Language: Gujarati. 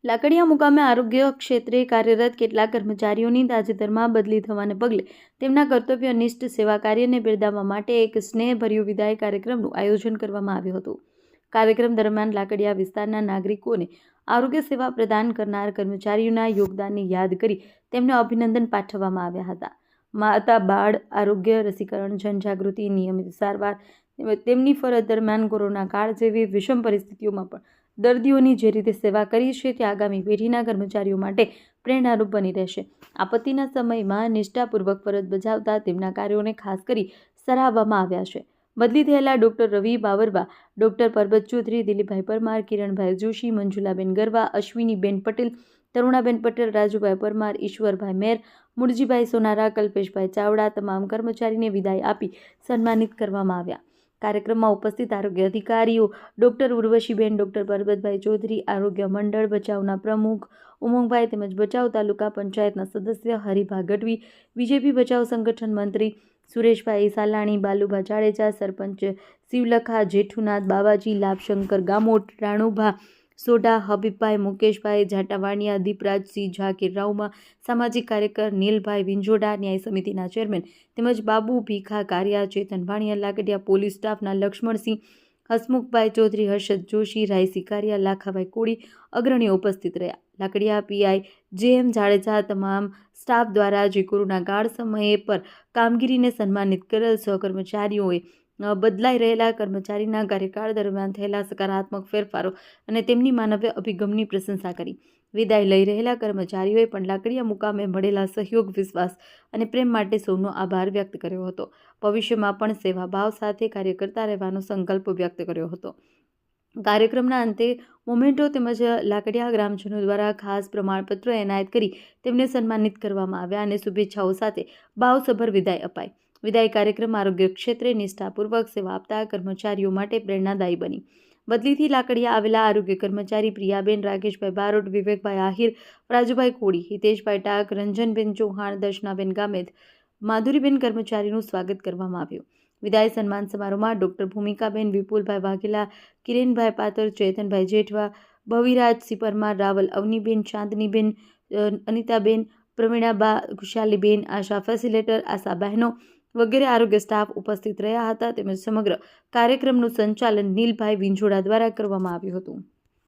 લાકડિયા મુકામે આરોગ્ય ક્ષેત્રે કાર્યરત કેટલાક કર્મચારીઓની તાજેતરમાં બદલી થવાને પગલે તેમના કર્તવ્યનિષ્ઠ સેવા કાર્યને બિરદાવવા માટે એક સ્નેહભર્યું વિદાય કાર્યક્રમનું આયોજન કરવામાં આવ્યું હતું. કાર્યક્રમ દરમિયાન લાકડિયા વિસ્તારના નાગરિકોને આરોગ્ય સેવા પ્રદાન કરનાર કર્મચારીઓના યોગદાનને યાદ કરી તેમને અભિનંદન પાઠવવામાં આવ્યા હતા. માતા બાળ આરોગ્ય, રસીકરણ, જનજાગૃતિ, નિયમિત સારવાર તેમજ તેમની ફરજ દરમિયાન કોરોના કાળ જેવી વિષમ પરિસ્થિતિઓમાં પણ દર્દીઓની જે રીતે સેવા કરી છે તે આગામી પેઢીના કર્મચારીઓ માટે પ્રેરણારૂપ બની રહેશે. આપત્તિના સમયમાં નિષ્ઠાપૂર્વક ફરજ બજાવતા તેમના કાર્યોને ખાસ કરી સરાહવામાં આવ્યા છે. બદલી થયેલા ડૉક્ટર રવિ બાવરવા, ડૉક્ટર પરબત ચૌધરી, દિલીપભાઈ પરમાર, કિરણભાઈ જોશી, મંજુલાબેન ગરવા, અશ્વિનીબેન પટેલ, તરુણાબેન પટેલ, રાજુભાઈ પરમાર, ઈશ્વરભાઈ મેર, મુરજીભાઈ સોનારા, કલ્પેશભાઈ ચાવડા તમામ કર્મચારીને વિદાય આપી સન્માનિત કરવામાં આવ્યા. કાર્યક્રમમાં ઉપસ્થિત આરોગ્ય અધિકારીઓ ડૉક્ટર ઉર્વશીબેન, ડૉક્ટર પરબતભાઈ ચૌધરી, આરોગ્ય મંડળ ભચાઉના પ્રમુખ ઉમંગભાઈ તેમજ ભચાઉ તાલુકા પંચાયતના સદસ્ય હરિભા ગઢવી, બીજેપી ભચાઉ સંગઠન મંત્રી સુરેશભાઈ સાલાણી, બાલુભા જાડેજા, સરપંચ શિવલખા, જેઠુનાથ, બાવાજી, લાભશંકર ગામોટ, રાણુભા સોઢા, હબીબભાઈ, મુકેશભાઈ જાટાવાણિયા, દીપરાજસિંહ, ઝાકીર રાઉમા, સામાજિક કાર્યકર નીલભાઈ વિંજોડા, ન્યાય સમિતિના ચેરમેન તેમજ બાબુ ભીખા કારિયા, ચેતન વાણિયા, લાકડિયા પોલીસ સ્ટાફના લક્ષ્મણસિંહ, હસમુખભાઈ ચૌધરી, હર્ષદ જોશી, રાયસી કારિયા, લાખાભાઈ કોળી અગ્રણીઓ ઉપસ્થિત રહ્યા. લાકડિયા પીઆઈ જે.એમ. જાડેજા તમામ સ્ટાફ દ્વારા જે કોરોના કાળ સમયે પર કામગીરીને સન્માનિત કરેલ સહકર્મચારીઓએ બદલાઈ રહેલા કર્મચારીના કાર્યકાળ દરમિયાન થયેલા સકારાત્મક ફેરફારો અને તેમની માનવીય અભિગમની પ્રશંસા કરી. વિદાય લઈ રહેલા કર્મચારીઓએ પણ લાકડિયા મુકામે મળેલા સહયોગ, વિશ્વાસ અને પ્રેમ માટે સૌનો આભાર વ્યક્ત કર્યો હતો. ભવિષ્યમાં પણ સેવાભાવ સાથે કાર્ય કરતા રહેવાનો સંકલ્પ વ્યક્ત કર્યો હતો. કાર્યક્રમના અંતે મોમેન્ટો તેમજ લાકડિયા ગ્રામજનો દ્વારા ખાસ પ્રમાણપત્ર એનાયત કરી તેમને સન્માનિત કરવામાં આવ્યા અને શુભેચ્છાઓ સાથે ભાવસભર વિદાય અપાઈ. વિદાય કાર્યક્રમ આરોગ્ય ક્ષેત્રે નિષ્ઠાપૂર્વક સેવા આપતા કર્મચારીઓ માટે પ્રેરણાદાયી બની. બદલીથી લાકડિયા આવેલા આરોગ્ય કર્મચારી પ્રિયાબેન, રાકેશભાઈ બારોટ, વિવેકભાઈ આહિર, રાજુભાઈ કોળી, હિતેશભાઈ ટાક, રંજનબેન ચૌહાણ, દર્શનાબેન ગામેત, માધુરીબેન કર્મચારીનું સ્વાગત કરવામાં આવ્યું. વિદાય સન્માન સમારોહમાં ડૉક્ટર ભૂમિકાબેન, વિપુલભાઈ વાઘેલા, કિરેનભાઈ પાતર, ચેતનભાઈ જેઠવા, ભવિરાજસિંહ પરમાર, રાવલ અવનીબેન, ચાંદનીબેન, અનિતાબેન, પ્રવીણાબા, ખુશાલીબેન, આશા ફેસિલેટર, આશા બહેનો વગેરે આરોગ્ય સ્ટાફ ઉપસ્થિત રહ્યા હતા તેમજ સમગ્ર કાર્યક્રમનું સંચાલન નીલભાઈ વિંજોડા દ્વારા કરવામાં આવ્યું હતું.